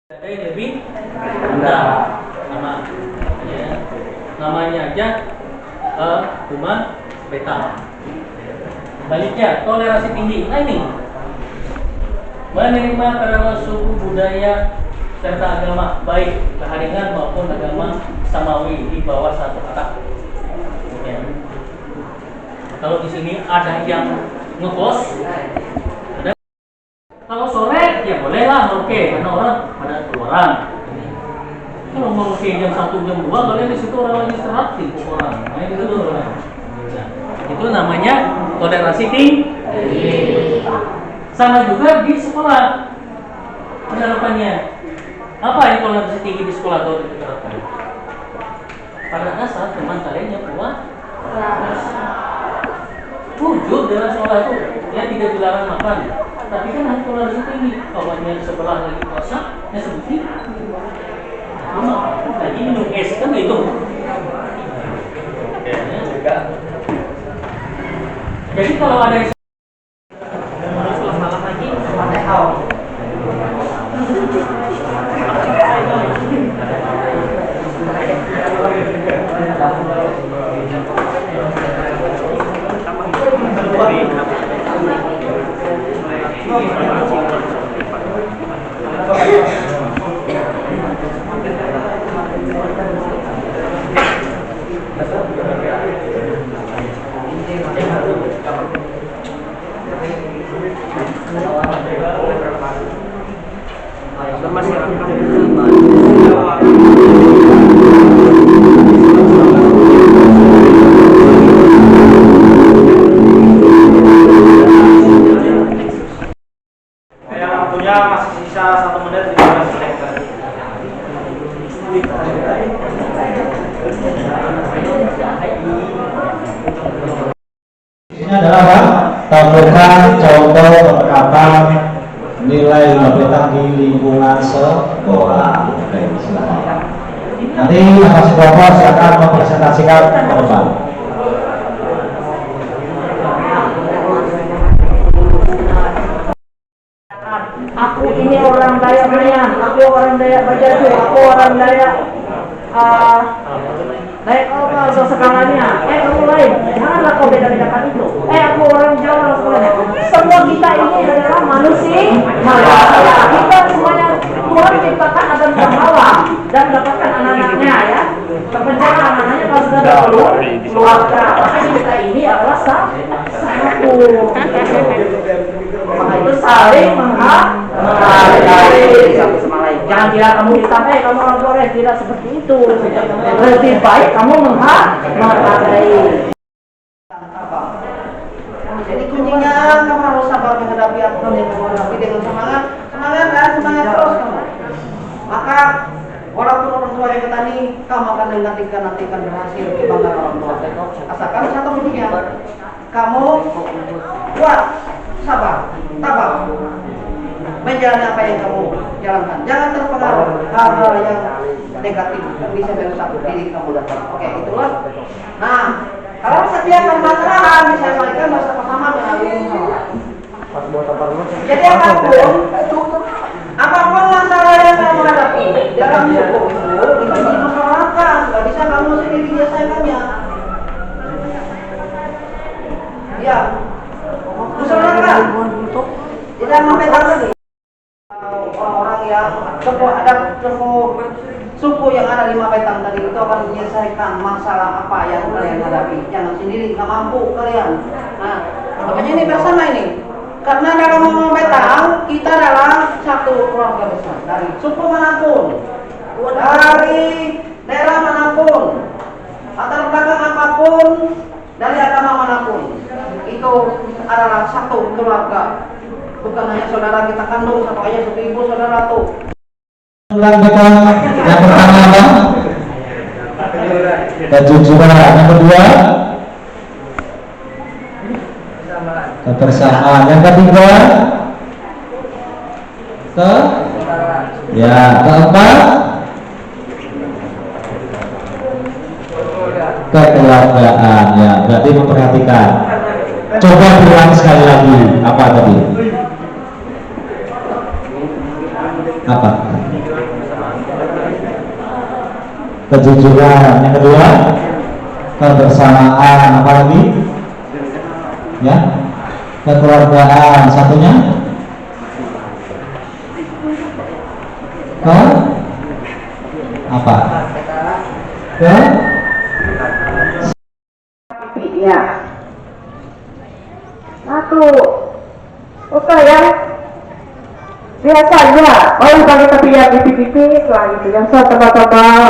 Ada yang lebih rendah sama ya. Namanya aja human beta. Baliknya toleransi tinggi. Nah ini menerima keragaman suku budaya serta agama baik keharingan maupun agama samawi di bawah satu atap. Ya. Kalau di sini ada yang ngekos, ada. Kalau sore ya bolehlah oke, karena orang pada keluaran. Kalau mau oke jam 1 jam 2 kalian di situ orang lagi istirahat sih orang. Nah itu dulu. Nah, itu namanya toleransi tinggi. Sama juga di sekolah penerapannya. Apa yang toleransi tinggi di sekolah atau diterapkan? Pada dasar teman kalian yang puas. Wujud dalam sekolah itu ya tidak dilarang makan, tapi kan harus toleransi tinggi. Kawannya sebelah lagi puasa, ya seperti lagi minum es kan itu. Jadi kalau ada yang salah lagi, ada hal. Masih sisa 1 menit 15 detik. Ini adalah apa? Temukan contoh penerapan nilai beta di lingkungan sekolah. Oke, silakan. Nanti Mas Bapak silakan mempresentasikan ke depan. Aku ini orang Dayak Mayan, aku orang Dayak Bajaju, aku orang Dayak Dayak apa sekarangnya? Kamu lain, janganlah kau beda-bedakan itu. Aku orang Jawa sekolahnya. Semua kita ini adalah manusia. Kita semuanya Tuhan ciptakan Adam dan Hawa dan mendapatkan anak-anaknya ya. Terpencana anak-anaknya kalau sudah keluarga. Maka kita ini adalah satu. Maka itu saling menghargai satu sama lain. Jangan kira kamu ditamai, kamu orang boleh tidak seperti itu. Lebih baik kamu menghargai. Jadi kuncinya kamu harus sabar menghadapi apapun yang kamu hadapi dengan semangat dan semangat terus kamu. Maka walaupun orang tua yang petani, kamu akan nantikan berhasil kebanggaan orang tua. Asalkan satu kuncinya, kamu kuat, sabar, tabah, menjalani apa yang kamu jalankan. Jangan terpengaruh hal-hal yang negatif yang bisa merusak diri kamu datang. Oke, itulah. Nah, kalau setiap permasalahan diselesaikan bersama-sama melalui musyawarah. Jadi apapun masalah yang kamu hadapi dalam hukum itu dimusyawarahkan. Gak bisa kamu sendiri menyelesaikannya. Ya, musyawarahkan. Tidak sampai tadi. Orang-orang yang suku yang ada di Mapetang tadi itu akan menyelesaikan masalah apa yang kalian hadapi. Jangan sendiri, nggak mampu kalian. Nah, makanya ini bersama ini. Karena dalam Mapetang kita adalah satu keluarga besar dari suku manapun, dari daerah manapun, latar belakang apapun, dari agama manapun, itu adalah satu keluarga. Bukan hanya saudara kita kandung, satu ayah, satu ibu, saudara tuh. Ulang beta yang pertama apa? Kejujuran. Yang kedua kebersamaan. Yang ketiga keempat kekeluargaan. Ya, berarti memperhatikan. Coba diulang sekali lagi. Apa tadi? Apa? Kejujuran. Yang kedua, kebersamaan. Apa lagi? Ya, kekeluargaan. Satunya, apa? Ya. Satu. Oke ya. Biasanya mau pakai tepi yang tipis-tipis lah gitu, yang tebal-tebal.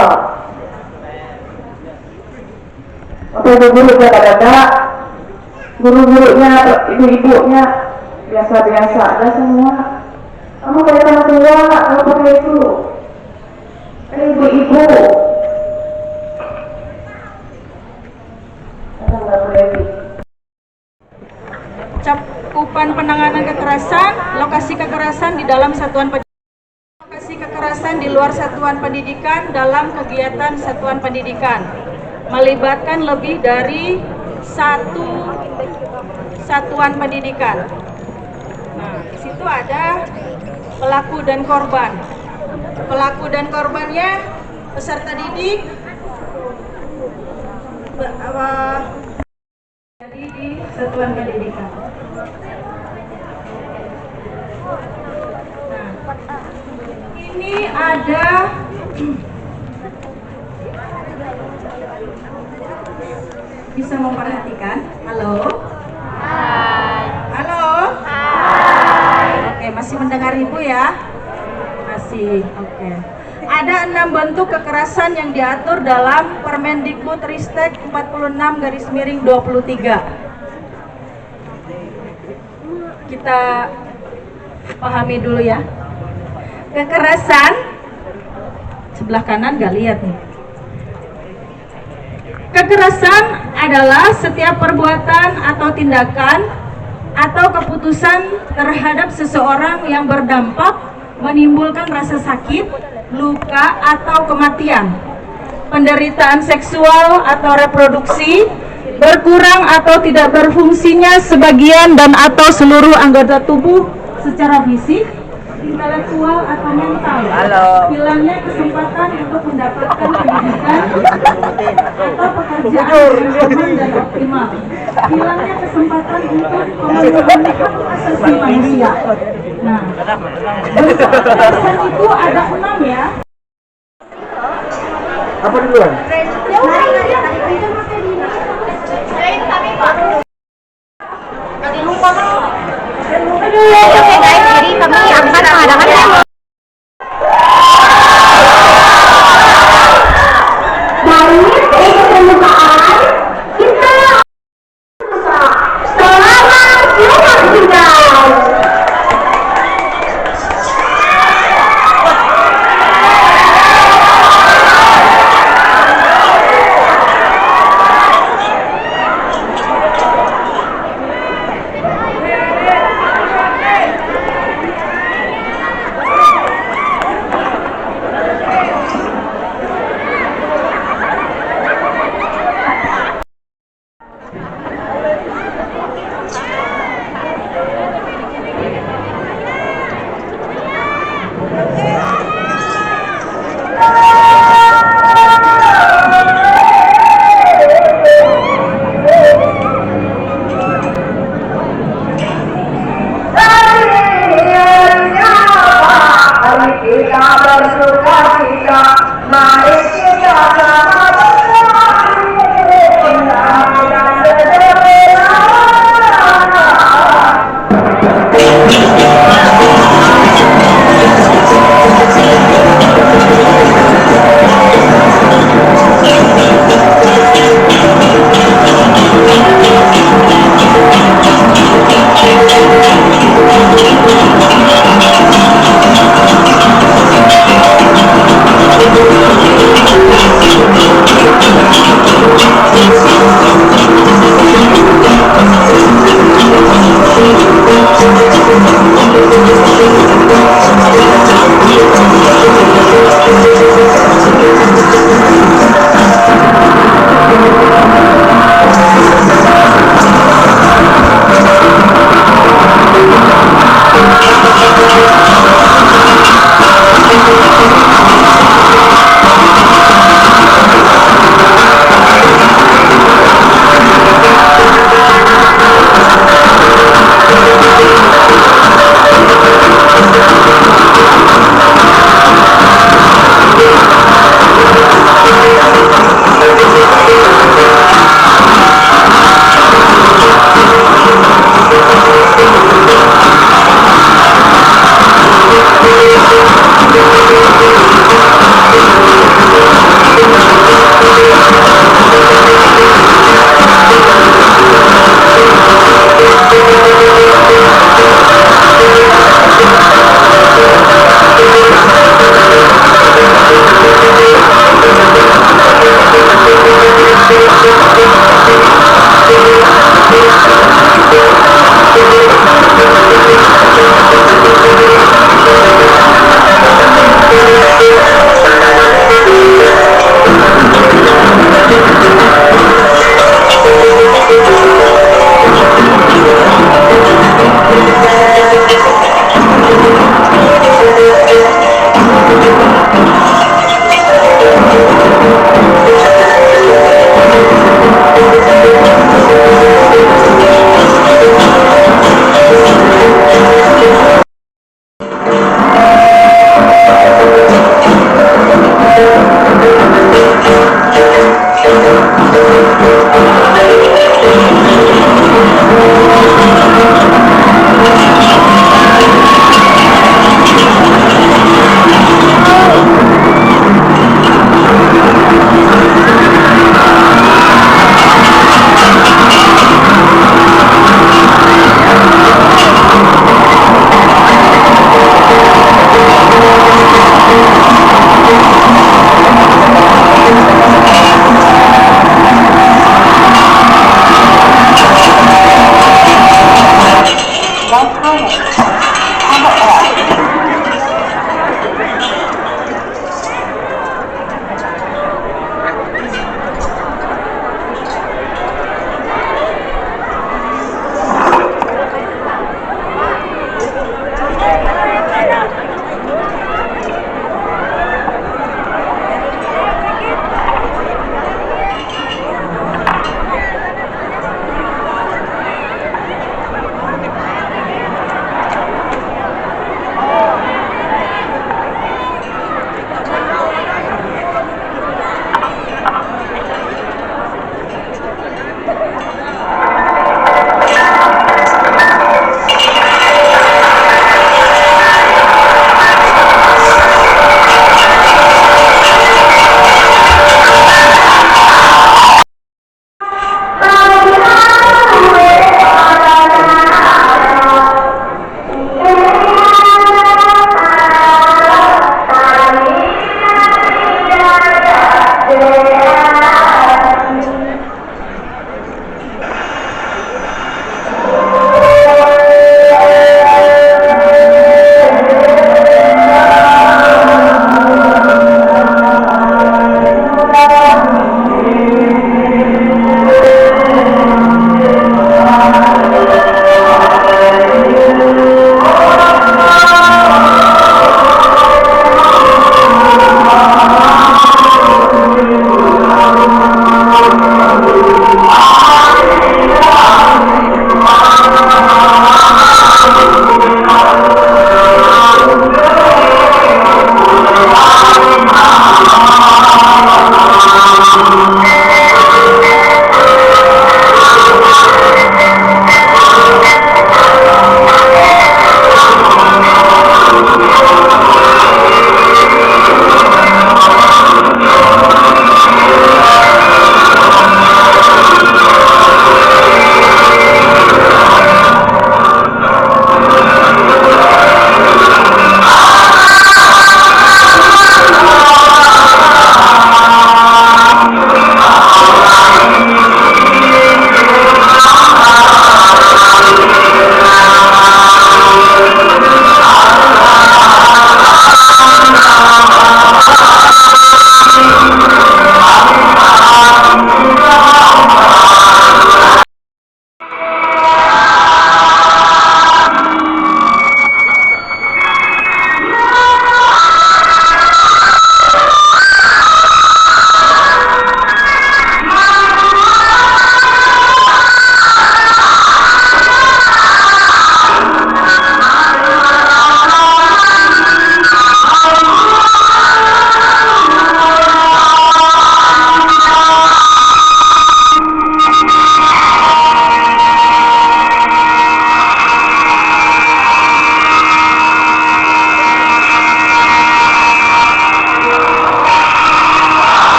Oke, guru-gurunya ada, guru-gurunya, ibu-ibunya biasa-biasa ada semua. Kamu pakai sama semua, kamu pakai itu. Ibu-ibu. Cakupan penanganan kekerasan, lokasi kekerasan di dalam satuan pendidikan, lokasi kekerasan di luar satuan pendidikan dalam kegiatan satuan pendidikan, melibatkan lebih dari satu satuan pendidikan. Nah, di situ ada pelaku dan korban. Pelaku dan korbannya peserta didik, jadi di satuan pendidikan. Nah, ini ada bisa memperhatikan. Halo. Hai. Halo. Hai. Oke, masih mendengar Ibu ya? Masih. Oke. Ada 6 bentuk kekerasan yang diatur dalam Permendikbudristek 46/23. Kita pahami dulu ya. Kekerasan sebelah kanan nggak lihat nih. Kekerasan adalah setiap perbuatan atau tindakan atau keputusan terhadap seseorang yang berdampak menimbulkan rasa sakit, luka atau kematian, penderitaan seksual atau reproduksi, berkurang atau tidak berfungsinya sebagian dan atau seluruh anggota tubuh secara fisik, intelektual atau mental, hilangnya kesempatan untuk mendapatkan pendidikan atau pekerjaan yang aman dan optimal, hilangnya kesempatan untuk pemenuhan hak asasi manusia. Nah, kekerasan itu ada 6 ya. Apa duluan? Oke guys, jadi kami akan mengadakan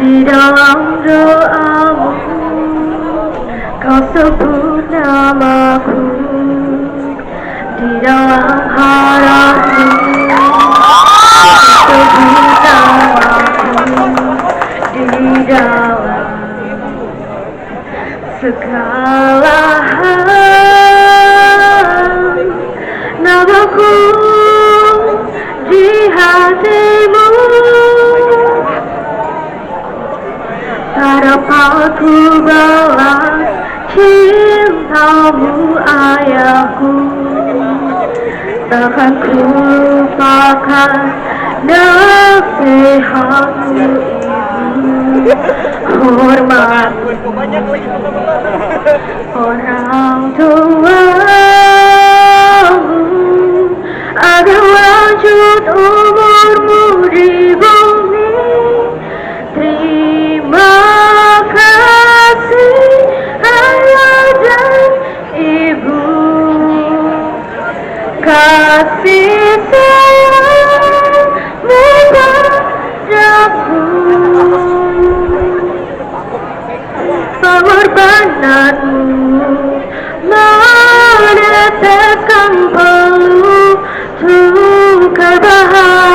Di dalam doamu Kau sebut namaku di dalam harapan. Kau sebut namaku di dalam segala hal. Namaku di hatimu, tak dapat ku balas cintamu ayahku. Takkan ku lupakan nasihatmu ibu. Hormat orang tua agar lanjut umurmu di bumi. Terima kasih ayah dan ibu. Kasih sayangmu padaku, pengorbananmu meneteskan peluk kebahagiaan.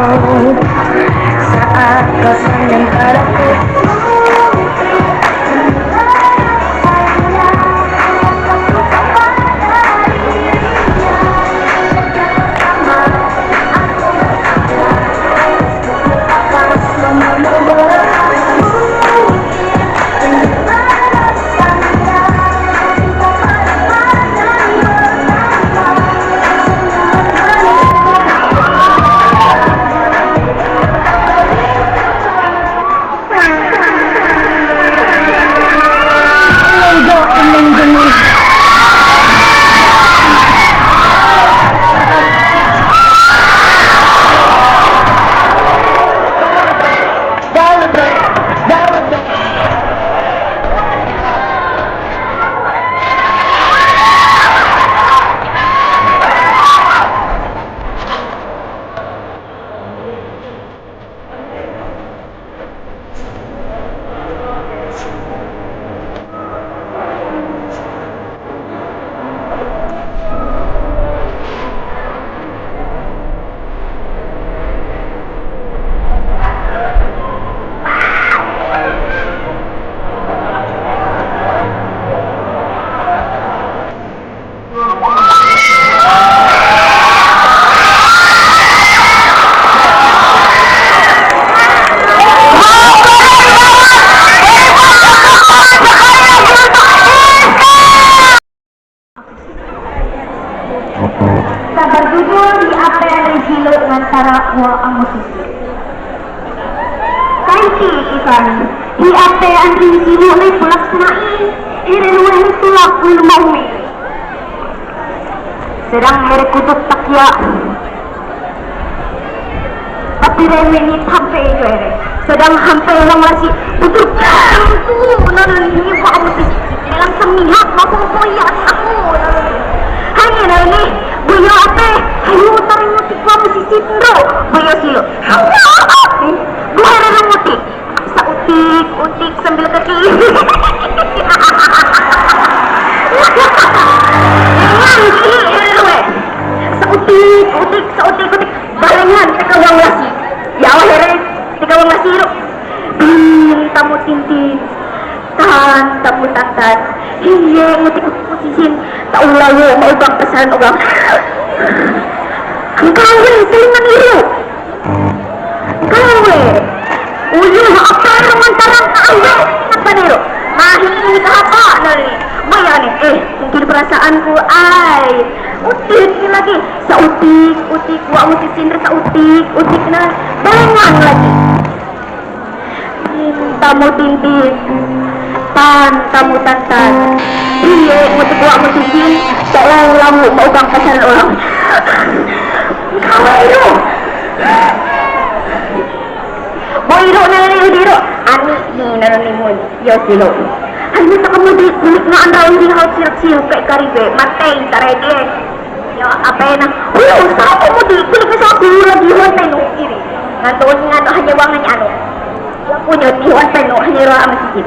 saat kau sayang padaku. Sabar jujur di apa yang disilut antara wa musisi. Kaiti ikan di apa yang disilut ni pelaksanaan irenuan tulak wilmawi. Sedang hari kutub takya. Tapi remeni sampai itu ere. Sedang sampai orang masih butuh tu benar ni wa musisi. Dalam semihak mahu koyak aku. Hanya ni buaya apa? Hayu taring mutik gua musisi bro. Buaya silo. Gua ada mutik. Utik sambil kaki. Sautik. Barengan tekawang lasi. Ya akhirnya tekawang lasi lo. Tamu tintin. Tamu tantan. Iya mutik musisin. Tak ulah yo mau bang pesan orang. Kau selingan itu. Kau uyuh apa mantaran kau apa ni lo? Mahir apa nari? Maya ni mungkin perasaanku ai. Utik ni lagi. Sautik wa musisin sautik na barengan lagi. Tamu tintin. Tamu tantan. Iya, mutik wa musisin tak lalu mau bang pasaran orang. Kau itu. Boiro na ni udiro. Ani ni naranimun. Yo silo. Hanya tak kamu di kulit na anda uri hal sirak kayak karibe. Matay tarege. Yo apa na? Sa kamu di kulit na sa lagi hontay no iri. Nandoon nga no hanya wangan ano. Lapunya di hontay no hanya ra musisin.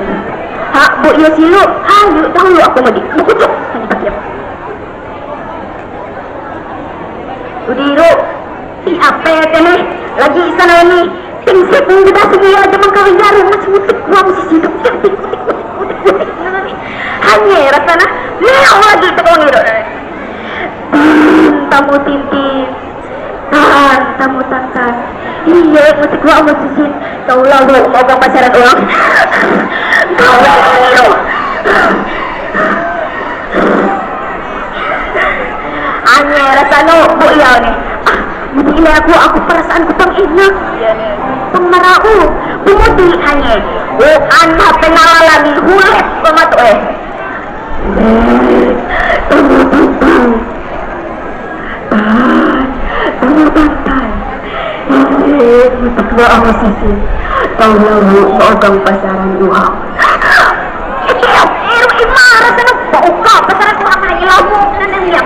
Ha, bu yo silo. Hayo dahulu aku mudi. Mukucuk. Hanya pakiam. Udiro. Apa ya kene? Lagi sana ini. Tingsip pun kita semua aja mengkawinari masih mutik gua musisi utik. Hanya rasanya meow lagi tekong itu. Tamu tintin. Tamu tantan. Iya, mutik gua musisi. Kau lalu mau ke pacaran orang. Kau lalu. Hanya rasanya bu iya nih. Begini aku perasaanku pang enak. Pemarau, pemudi hanya. Anda pengalaman hulet pematu Kedua orang sisi. Kau lalu orang pasaran dua. Marah sana buka pasaran dua lagi lalu nenek lihat.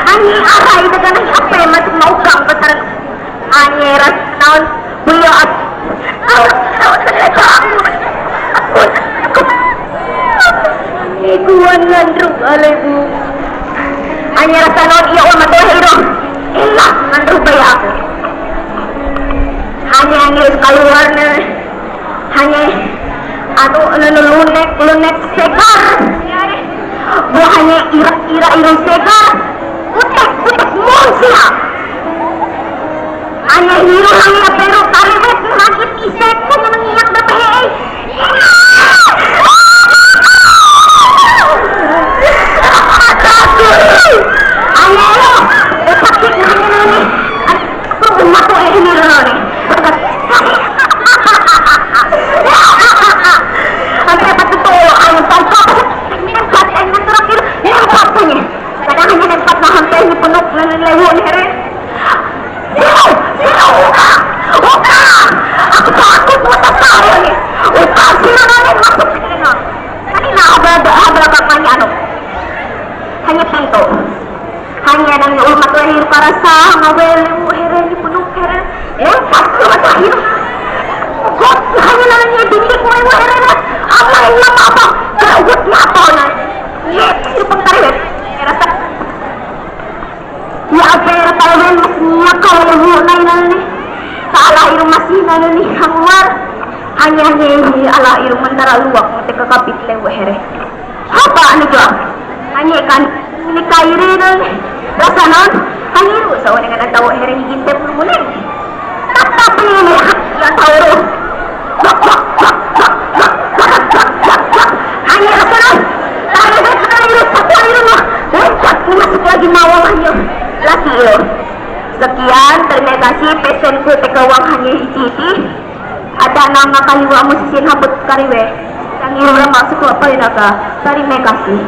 Ani apa itu kan apa yang masuk mau gang pasaran. Ani ras naon buya hanya keluar hanya lunek segar hanya ira segar utek monsia hanya hiro hanya pero kaliwet sakit isek ko na nangiyak na pahe hanya lo sakit na hanya nani mato hiro nani Ante patutulo ang pagpapasok minangkat ay naturakil minangkat po niya kadang hanya nagpat na hantay ni punok na nalayo ni Heren Sino! Uka! Ako takot mo sa tao ni Uka! Sino namin masok sa kanina kanina habla ka kanya hanya pinto hanya nang umat lahir para sa ngawel mo Heren ni punok Heren pasti matahir God, hanya lang niya dindik mo yung Heren apa yang apa gawat na ako na sino pang tariwet kaya sa ya pero tariwet mas niya ka wala hunay na ni sa alairong masina na ni hangwar hanya alairong mandaraluwak mo te kakapit lang Heren apa ano dyan hanya kan ni kairi na rasa nun hanya sa wala nga natawa Heren higintep mo muna tatap niya niya yung tauro hanya rasakan masuk lagi mawang hanya lagi yo sekian terima kasih pesenku tekawang hanya hijiti ada nama kaliwa mo sisin habut kariwe yang ira masuk ke apa inaka terima kasih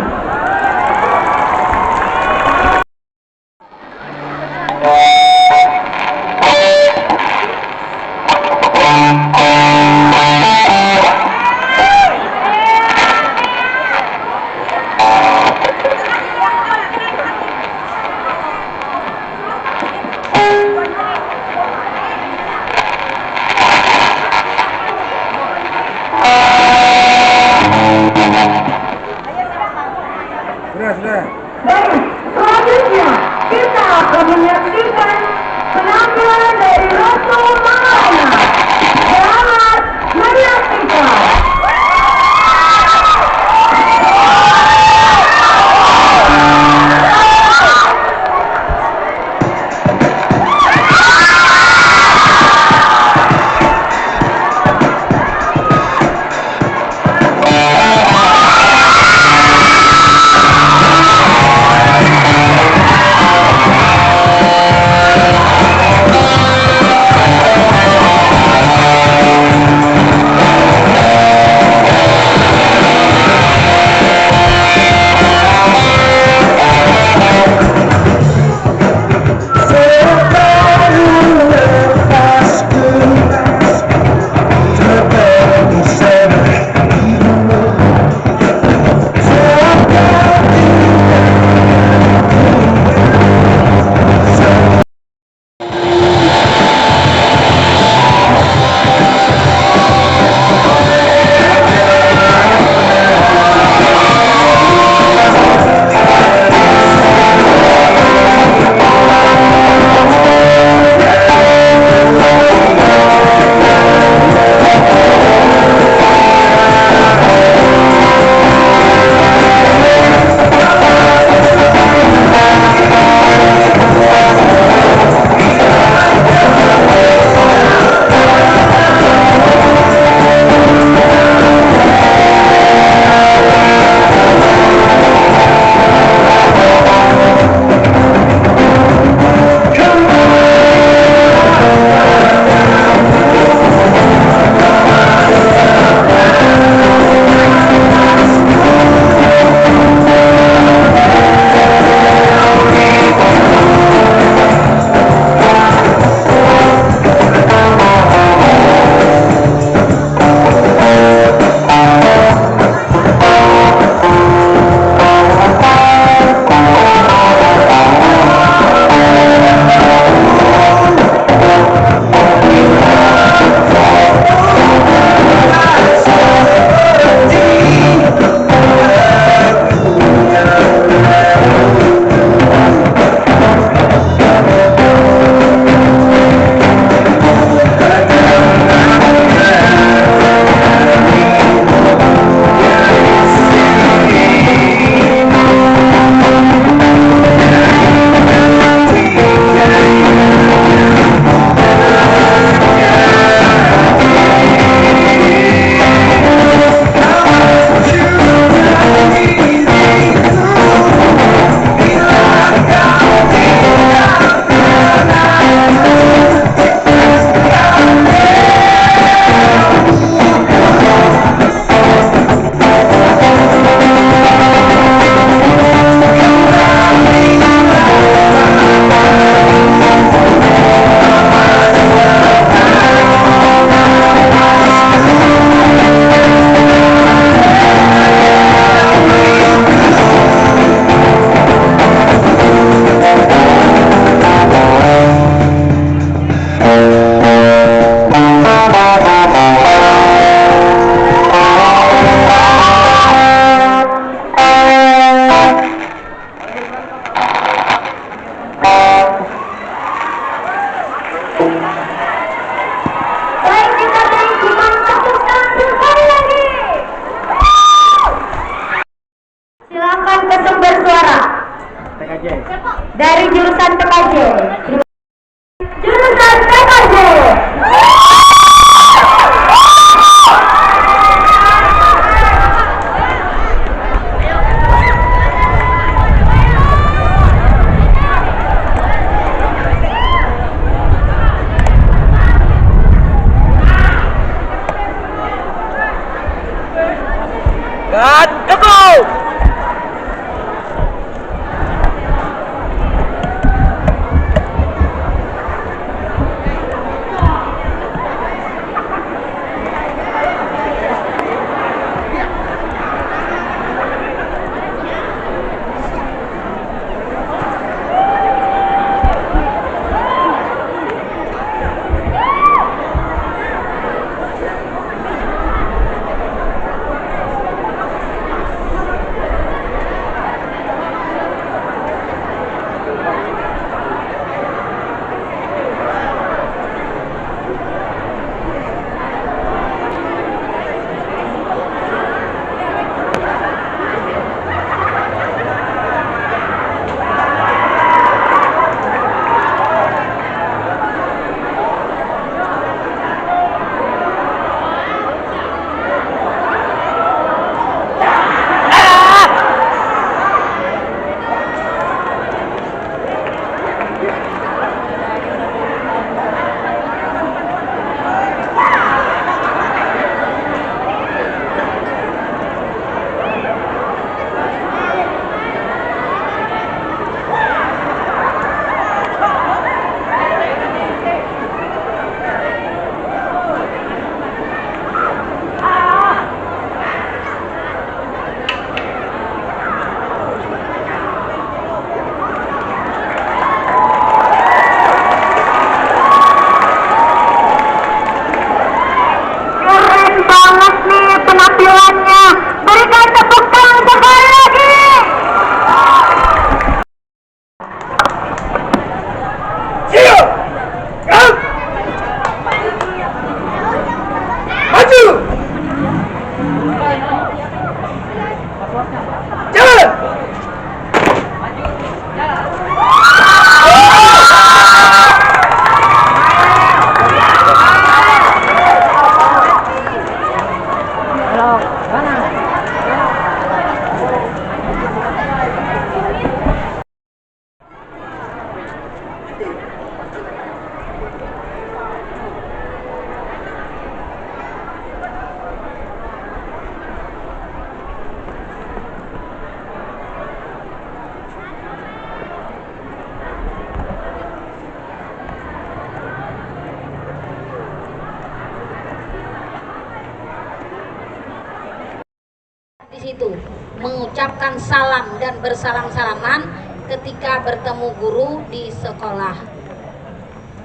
itu, mengucapkan salam dan bersalam-salaman ketika bertemu guru di sekolah.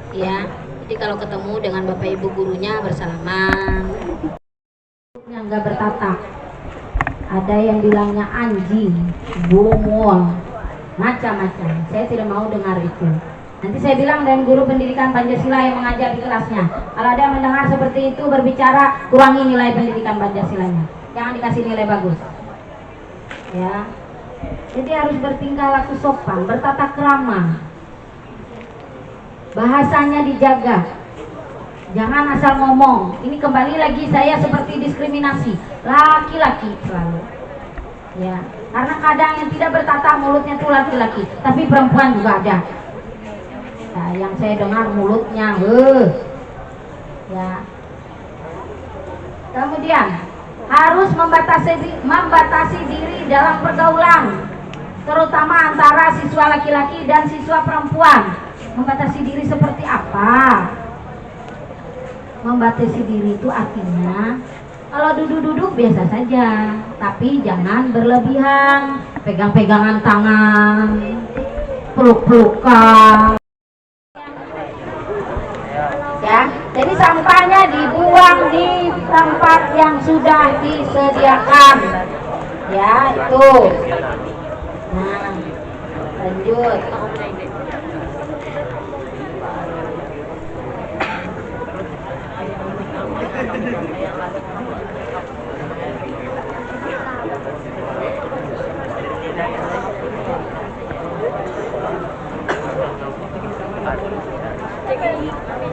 Ya, jadi kalau ketemu dengan bapak ibu gurunya bersalaman. Yang nggak bertatap, ada yang bilangnya anjing, bumul, macam-macam. Saya tidak mau dengar itu. Nanti saya bilang dengan guru pendidikan Pancasila yang mengajar di kelasnya, kalau ada yang mendengar seperti itu berbicara, kurangi nilai pendidikan Pancasilanya, jangan dikasih nilai bagus. Ya, jadi harus bertingkah laku sopan, bertata krama, bahasanya dijaga, jangan asal ngomong. Ini kembali lagi saya seperti diskriminasi laki-laki selalu. Ya, karena kadang yang tidak bertata mulutnya itu laki-laki, tapi perempuan juga ada. Nah, yang saya dengar mulutnya, ya. Kemudian harus membatasi diri dalam pergaulan, terutama antara siswa laki-laki dan siswa perempuan. Membatasi diri seperti apa? Membatasi diri itu artinya kalau duduk-duduk biasa saja, tapi jangan berlebihan, pegang-pegangan tangan, peluk-pelukan. Ya, jadi sampahnya dibuang di tempat yang sudah disediakan. Ya, itu. Nah, lanjut.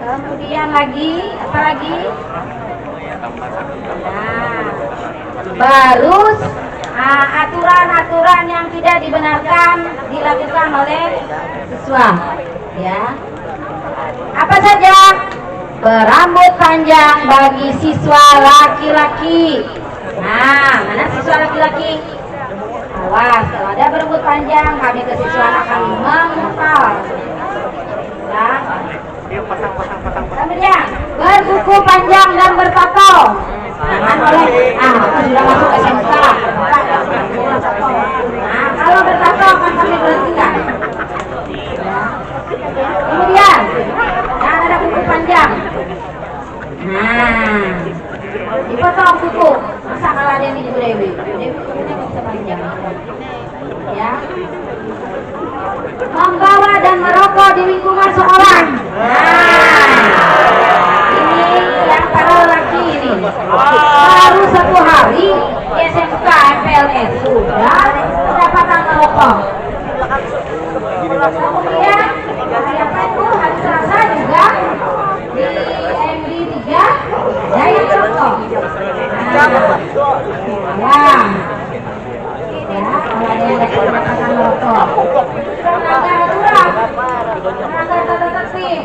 Kemudian lagi, apa lagi? Nah, baru aturan-aturan yang tidak dibenarkan dilakukan oleh siswa. Ya, apa saja? Berambut panjang bagi siswa laki-laki. Nah, mana siswa laki-laki? Awas, kalau ada berambut panjang, kami ke siswa akan mengepal. Ya. Kemudian berkuku panjang dan bertato. Jangan boleh. Sudah masuk SMK. Nah, kalau bertato akan kami berhentikan. Ya. Kemudian jangan ada kuku panjang. Nah, dipotong kuku. Masa kalau ada yang Ibu Dewi? Dewi kukunya nggak bisa panjang. Ya. Membawa dan merokok di lingkungan sekolah. Ini yang para lelaki ini. Baru 1 hari di SMK MPLS sudah pendapatan merokok. Kemudian hari apa itu? Hari Selasa juga di MD 3 daya merokok. Kalau ada yang pendapatan merokok. Melanggar tata tertib,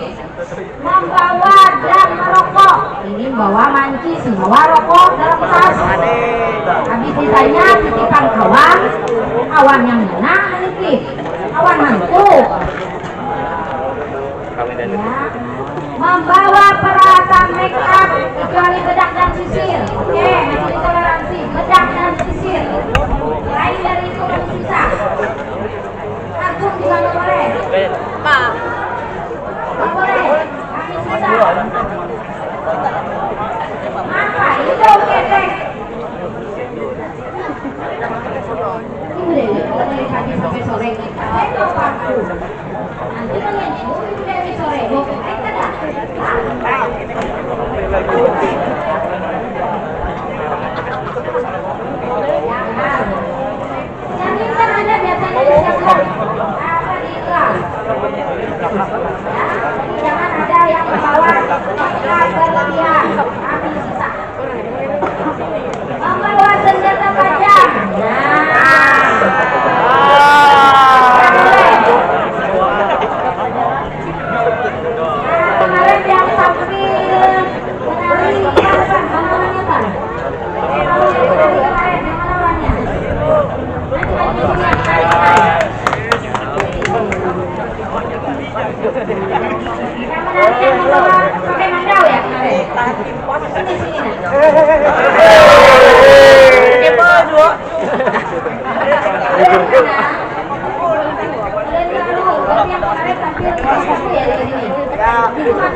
membawa dan merokok. Ini bawa mancis, bawa rokok dalam tas. Habis ditanya titipan kawan, kawan yang mana menitip? Kawan hantu. Ya. Membawa peralatan make up kecuali bedak dan sisir. Oke, masih toleransi bedak dan sisir. Lain dari itu susah. Kartun juga nggak boleh. Pak. Nggak boleh. Kami susah. Apa itu ketek? Ibu Dewi, kalau dari pagi sampai sore kita itu waktu. Nanti kalian Ibu Dewi sore, kita dah. Yang kan ada biasanya disiapkan apa di kelas. Ya, jangan ada yang membawa kelas berlebihan. Kami sisa. Membawa senjata tajam. Kemarin yang sambil menari apa? Namanya apa? Kemarin yang namanya. Yang menari yang membawa pakai mandau ya kemarin. Sini.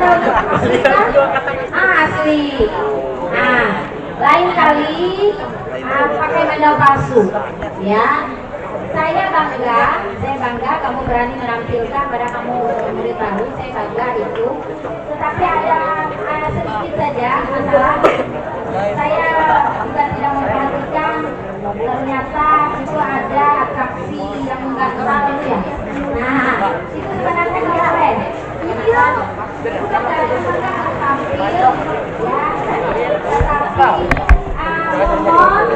asli kan? Asli. Nah, lain kali pakai medal palsu, ya. Saya bangga kamu berani menampilkan pada kamu murid baru, saya bangga itu. Tetapi ada sedikit saja masalah. Saya juga tidak memperhatikan, ternyata itu ada atraksi yang menggantung itu ya. Nah, itu sebenarnya nggak boleh. Video bukan dari mereka tampil, ya, tetapi mohon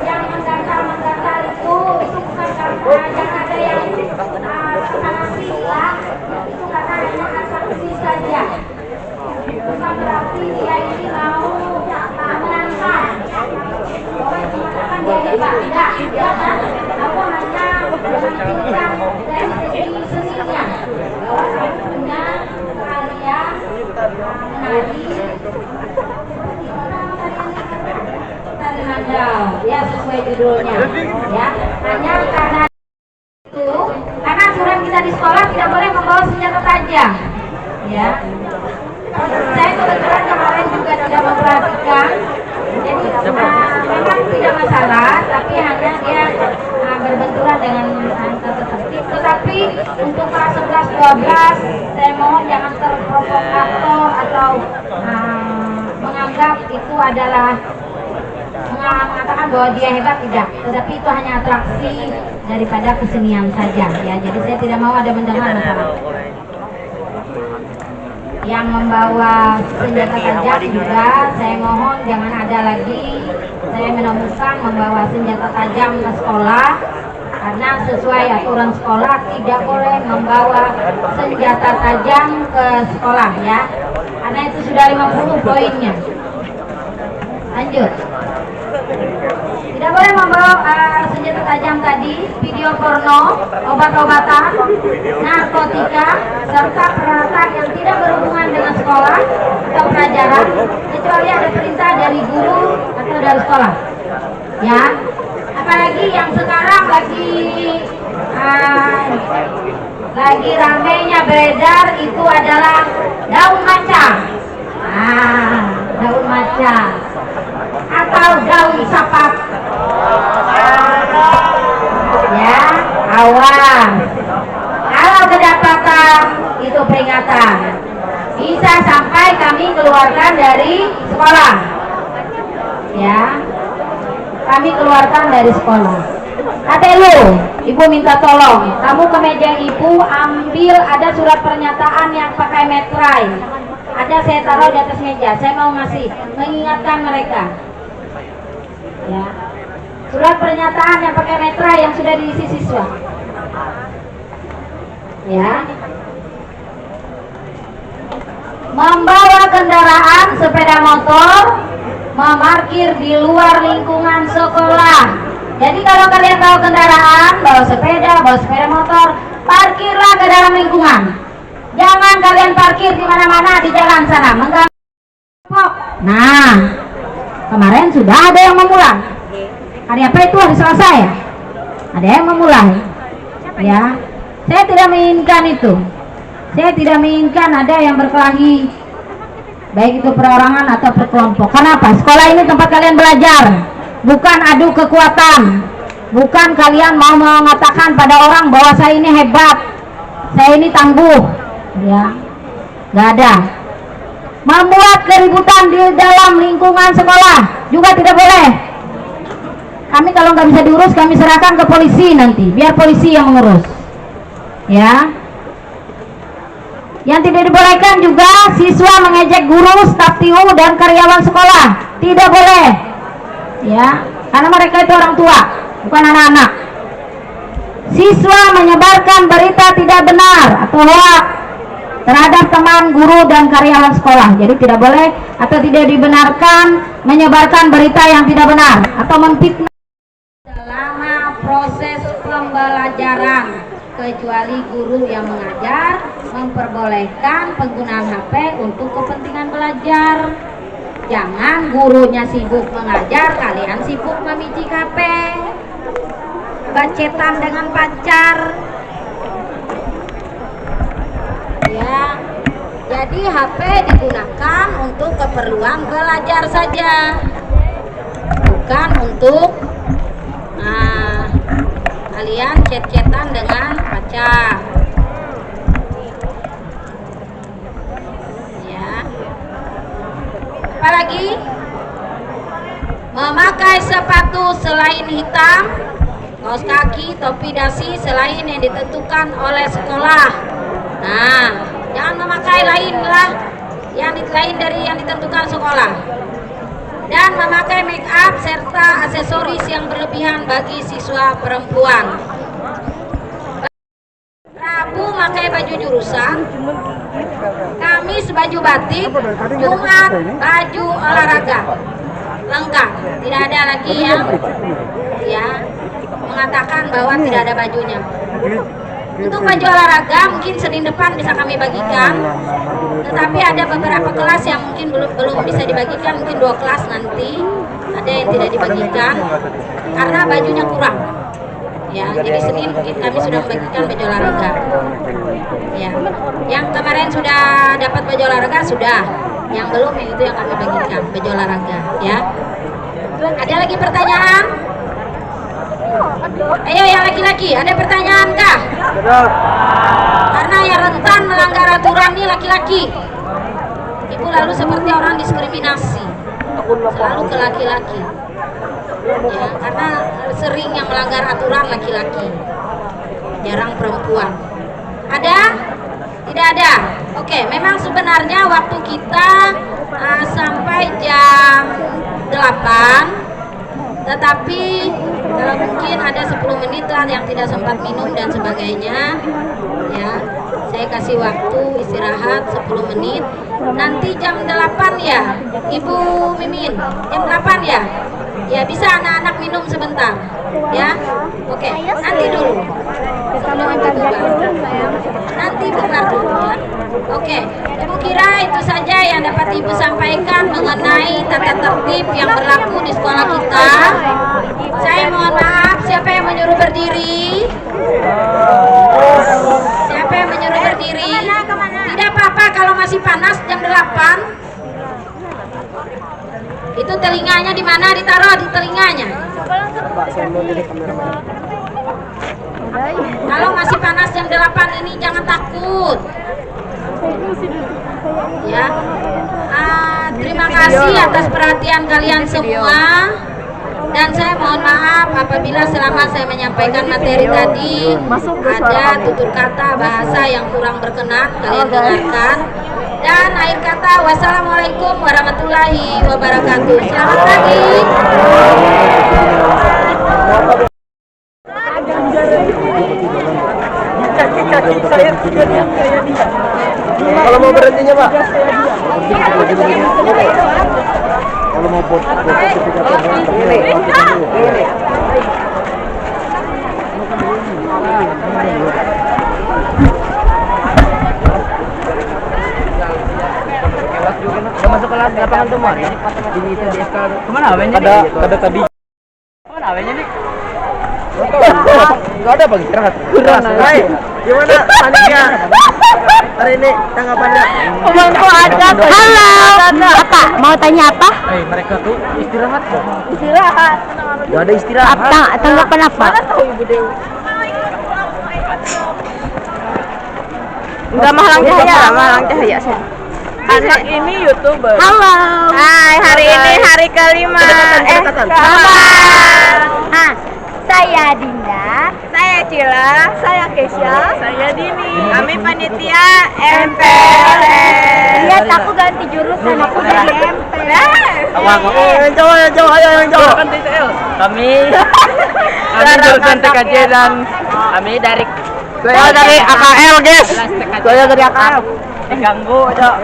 yang menggantar itu bukan karena yang ada yang atraksi lah, itu karena hanya atraksi saja. Bukan berarti dia ini mau menangkan, mengatakan dia hebat, tidak, kan? Aku hanya menampilkan dari segi seninya, bahwa kamu punya keahlian menari tari mandau, ya sesuai judulnya, ya. Hanya karena itu, karena aturan kita di sekolah tidak boleh membawa senjata tajam, ya. Saya kebetulan kemarin juga tidak memperhatikan, jadi memang tidak masalah, tapi hanya dia berbenturan dengan angka tertentu. Tetapi untuk kelas 11-12, saya mohon jangan terprovokator atau menganggap itu adalah mengatakan bahwa dia hebat, tidak. Tetapi itu hanya atraksi daripada kesenian saja, ya. Jadi saya tidak mau ada mendengar masalah. Yang membawa senjata tajam juga saya mohon jangan ada lagi. Saya menemukan membawa senjata tajam ke sekolah, karena sesuai aturan sekolah tidak boleh membawa senjata tajam ke sekolah, ya. Karena itu sudah 50 poinnya. Lanjut. Tidak boleh membawa senjata tajam tadi, video porno, obat-obatan, narkotika, serta peralatan yang tidak berhubungan dengan sekolah atau pelajaran, kecuali ada perintah dari guru atau dari sekolah, ya. Apalagi yang sekarang lagi ramainya beredar itu adalah daun maca, daun maca atau daun sapat, ya. Awas, kalau kedapatan itu peringatan, bisa sampai kami keluarkan dari sekolah, ya. Kami keluarkan dari sekolah. Ade lu, ibu minta tolong, kamu ke meja ibu ambil ada surat pernyataan yang pakai metrai. Ada saya taruh di atas meja, saya mau ngasih, mengingatkan mereka, ya. Surat pernyataan yang pakai metrai yang sudah diisi siswa, ya. Membawa kendaraan sepeda motor, memarkir di luar lingkungan sekolah. Jadi kalau kalian bawa kendaraan, bawa sepeda motor, parkirlah ke dalam lingkungan. Jangan kalian parkir di mana-mana di jalan sana, mengganggu. Nah, kemarin sudah ada yang memulai. Hari apa itu? Hari Selasa ya? Ada yang memulai, ya. Saya tidak menginginkan itu. Saya tidak menginginkan ada yang berkelahi, baik itu perorangan atau perkelompok. Kenapa? Sekolah ini tempat kalian belajar, bukan adu kekuatan. Bukan kalian mau mengatakan pada orang bahwa saya ini hebat, saya ini tangguh, ya. Gak ada. Membuat keributan di dalam lingkungan sekolah juga tidak boleh. Kami kalau nggak bisa diurus, kami serahkan ke polisi nanti, biar polisi yang mengurus, ya. Yang tidak dibolehkan juga siswa mengejek guru, staf TU dan karyawan sekolah, tidak boleh, ya, karena mereka itu orang tua, bukan anak-anak. Siswa menyebarkan berita tidak benar atau hoax terhadap teman, guru dan karyawan sekolah, jadi tidak boleh atau tidak dibenarkan menyebarkan berita yang tidak benar atau memfitnah selama proses pembelajaran, kecuali guru yang mengajar memperbolehkan penggunaan HP untuk kepentingan belajar. Jangan gurunya sibuk mengajar, kalian sibuk memicik HP, bacetan dengan pacar, ya. Jadi HP digunakan untuk keperluan belajar saja, bukan untuk kalian chat-chatan dengan pacar. Ya. Apalagi memakai sepatu selain hitam, kaos kaki, topi dasi selain yang ditentukan oleh sekolah. Nah, jangan memakai lain lah, yang lain dari yang ditentukan sekolah. Dan memakai make up serta aksesoris yang berlebihan bagi siswa perempuan. Rabu pakai baju jurusan, Kamis baju batik, Jumat baju olahraga. Lengkap, tidak ada lagi yang mengatakan bahwa tidak ada bajunya. Untuk baju olahraga mungkin Senin depan bisa kami bagikan, tetapi ada beberapa kelas yang mungkin belum bisa dibagikan, mungkin 2 kelas nanti ada yang tidak dibagikan karena bajunya kurang. Ya, jadi Senin mungkin kami sudah membagikan baju olahraga. Ya, yang kemarin sudah dapat baju olahraga sudah, yang belum itu yang kami bagikan baju olahraga. Ya, ada lagi pertanyaan? Ayo yang laki-laki, ada pertanyaan kah? Karena yang rentan melanggar aturan ini laki-laki. Ibu lalu seperti orang diskriminasi, selalu ke laki-laki. Ya, karena sering yang melanggar aturan laki-laki, jarang perempuan. Ada? Tidak ada? Oke, memang sebenarnya waktu kita sampai jam 8, tetapi kalau mungkin ada 10 menit lah yang tidak sempat minum dan sebagainya, ya saya kasih waktu istirahat 10 menit. Nanti jam 8 ya Ibu Mimin, jam 8 ya, ya bisa anak-anak minum sebentar ya. Oke, nanti dulu nanti bubar dulu ya. Oke, Ibu kira itu saja yang dapat Ibu sampaikan mengenai tata tertib yang berlaku di sekolah kita. Saya mohon maaf, siapa yang menyuruh berdiri? Siapa yang menyuruh berdiri? Tidak apa-apa kalau masih panas jam 8. Itu telinganya di mana? Ditaruh di telinganya. Kalau masih panas jam 8 ini jangan takut. Ya. Terima kasih atas perhatian kalian semua. Dan saya mohon maaf apabila selama saya menyampaikan materi tadi ada tutur kata bahasa yang kurang berkenan, kalian dengarkan. Dan akhir kata, wassalamualaikum warahmatullahi wabarakatuh. Selamat pagi. Kalau mau berhentinya Pak? Kalau mau foto udah masuk kelas lapangan temuan ya? Ini itu di SK. Kemana awalnya? Ada tadi. Kemana awalnya nih? Enggak ada Bang, istirahat. Hai, gimana paniknya? Hari ini tanggapannya? Temanku ada. Halo. Apa? Mau tanya apa? Mereka tuh istirahat. Istirahat. Enggak ada istirahat. Tanggapan apa? Mana tahu Ibu Dewi? Enggak mahalang cahaya saya. Anak ini YouTuber. Halo. Hai, hari ini hari kelima. Saya Dinda. Saya Cila. Saya Kesha. Saya Dini. Kami panitia MPLS. Lihat aku ganti jurusan, aku jadi MPLS. Yang jauh, ayo yang jauh. Kami jurusan TKJ dan kami dari AKL guys. Saya dari AKL. diganggu aja.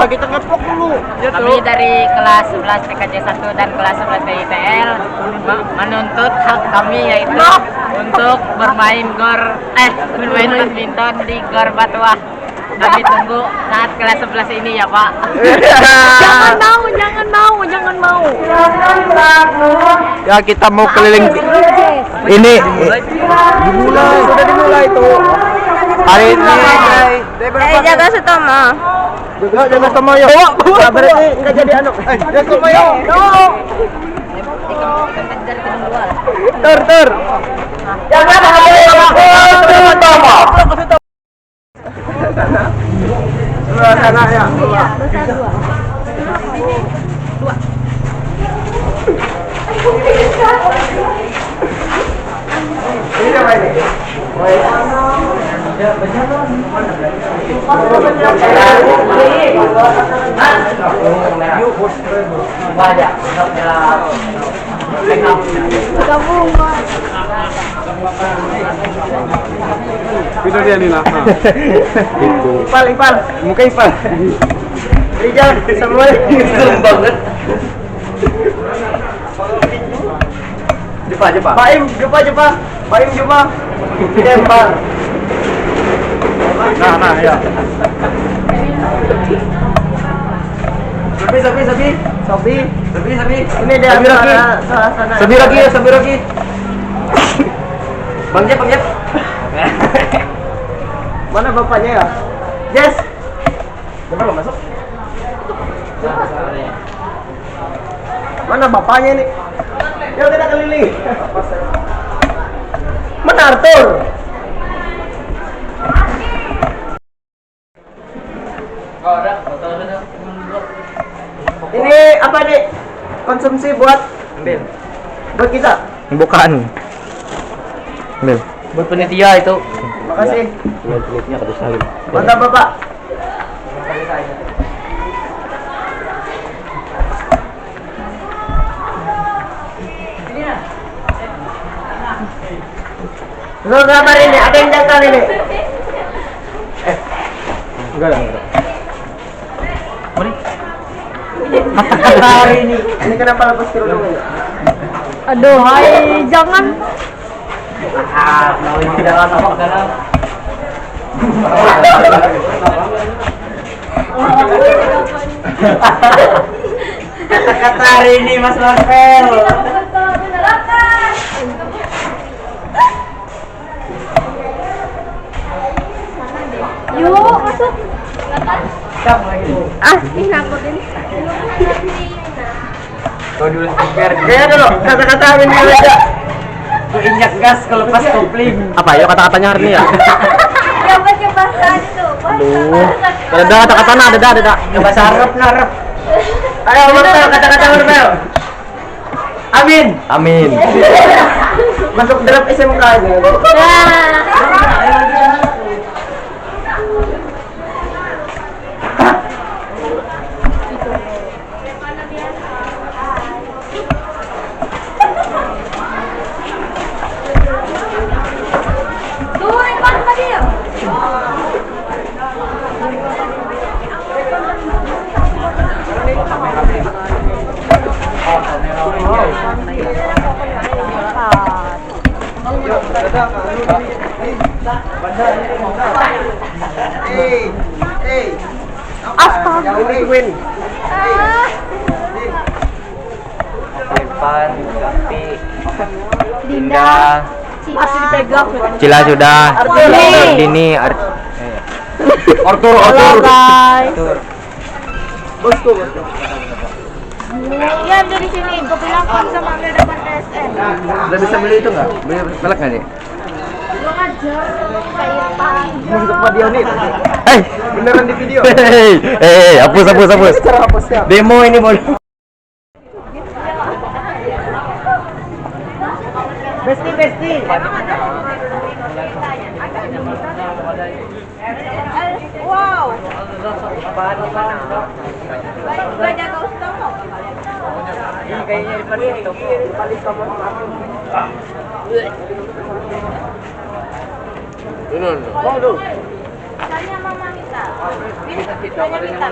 Kita ngepok dulu. Kami dari kelas 11 TKJ 1 dan kelas 11 TITL menuntut hak kami yaitu untuk bermain badminton di Gor Batuah. Kami tunggu saat kelas 11 ini ya Pak. Jangan mau. Ya kita mau keliling ini. Sudah dimulai tuh. Hari ini jaga Sutomo. jaga Sutomo yo. Berarti enggak jadi anu. Jaga Sutomo yo. Tur. Jaga Sutomo. Dua sana ya. Ini apa ini? Itu dia Nina. Ipal. Muka Ipal. Rijal, Samuel. Serem banget. Jumpa. Baim, jumpa. Baim, jumpa. Tembak. Nah, ya. Sabi. Ini dia suasana. Sabi lagi. Bang Jep. Mana bapaknya ya? Jess. Benar lo masuk? Mana bapaknya ini? Yuk kita keliling. Mana Arthur? Ini apa nih? Konsumsi buat ambil. Buat kita? Bukan. Ambil. Buat penitia itu. Makasih. Kulitnya kata sekali. Mantap Bapak. Lo gambar ini, ada yang jangkal ini. Enggak. Hari ini. Ini kenapa lepas kerudung ini? Aduh, hai, jangan. Jangan apa dalam. Kata-kata hari ini Mas Marvel. Yuk, masuk. Ini nakutin. Kau dulu speaker. Ya dulu, kata-kata hari ini aja. Gue injak gas kalau pas kopling. Apa ya kata-katanya hari ini ya? Ya baca bahasa itu. Ada kata-katanya ada. Bahasa Arab narap. Ayo Marvel, kata-kata Marvel. Amin. Masuk draft SMK aja. Depan, Tapi, Dinda. Masih dipegang. Cila sudah. Dini. Arthur. Guys. Bosku. Iya, dari sini. Gue bilang kan sama Angga depan TSN. udah bisa beli itu nggak? Beli pelek nggak nih? Lo ngajar kayak pan. Untuk video nih. Hei, Beneran di video. hapus. Cara hapusnya. Demo ini mau. Besti. Wow. Gue jaga Ustomo. Kayaknya di depan itu. Paling kamu Mau dulu. Tanya Mama Mita. Tanya Mita.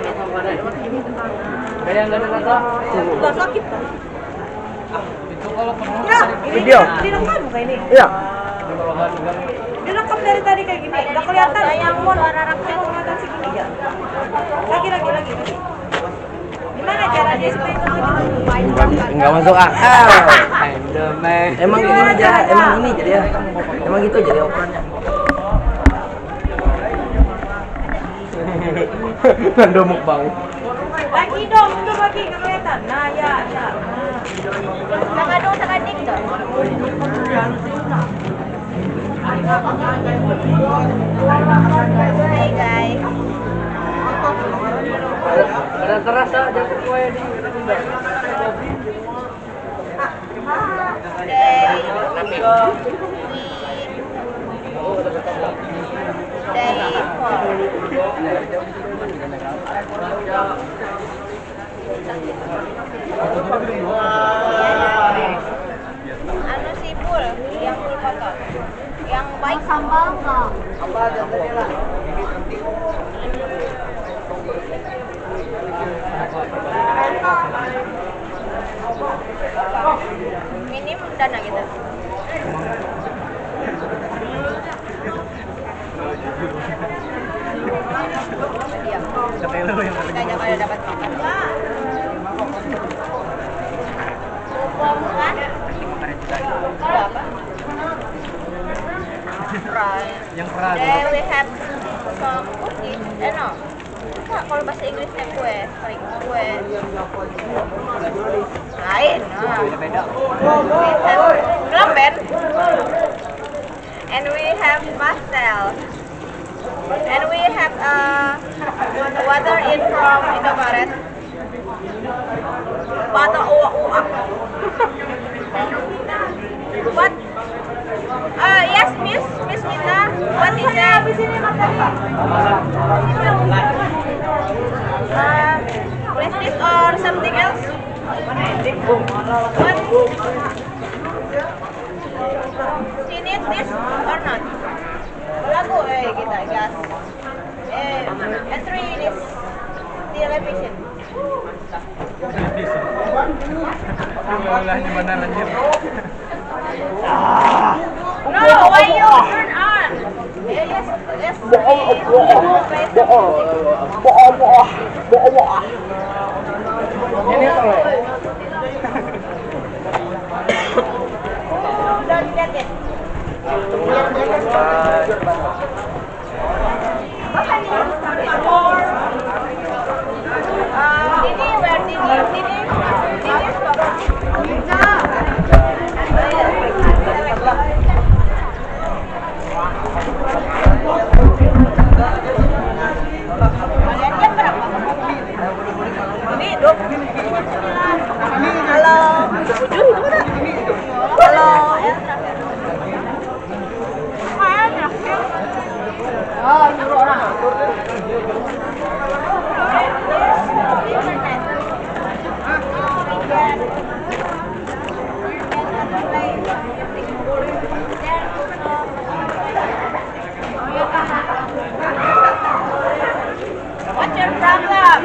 Kayak nggak ada kata. Gak sakit kan? Itu kalau penuh. Video. Direkam kayak ini. Iya. Direkam dari tadi kayak gini. Gak kelihatan. Yang mau anak-anaknya kelihatan segini ya. Lagi. Gimana caranya supaya itu Enggak masuk akal. Emang ini aja, emang ini jadi ya. Emang gitu jadi operannya. Nando mukbang. Lagi dong, itu lagi kelihatan. Nah, ya. Sama dong, sama dik dong. Hai guys. Ada terasa jatuh kue di Anu si Bul, yang full foto. Yang baik sambal enggak? Apa aja tadi lah. Minim dana gitu. Kita pada dapat makan. Bukan? Berapa? yang pernah. Then we have some cookies. No. Enggak, kalau bahasa Inggrisnya kue, sering kue. Lain. Beda. We have lamben. And we have pastel. And we have water in from Indomaret. Bata uak. What? Yes, Miss Mina. What is that? Plastic or something else? What? She needs this or not? Lagu kita gas. Entry this television. Di mana lanjut? No, why you turn on? Yes. Don't get it. Dini, where Dini stop. Kalian jam berapa? Ini hidup. Halo. 7 itu mana? Halo. Oh, nyuruh orang. What's your problem?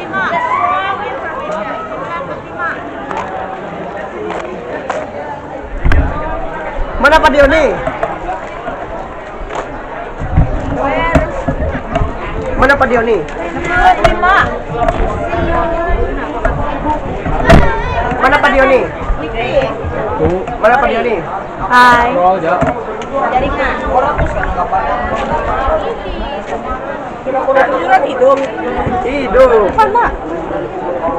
That's wrong information. Mana Pak Dioni? Where? Mana Pak Dioni? 5. Mana Pak Dioni? Mana Pak Dioni? Hai. Oh, jauh. Jaringan. Tidur. Mana?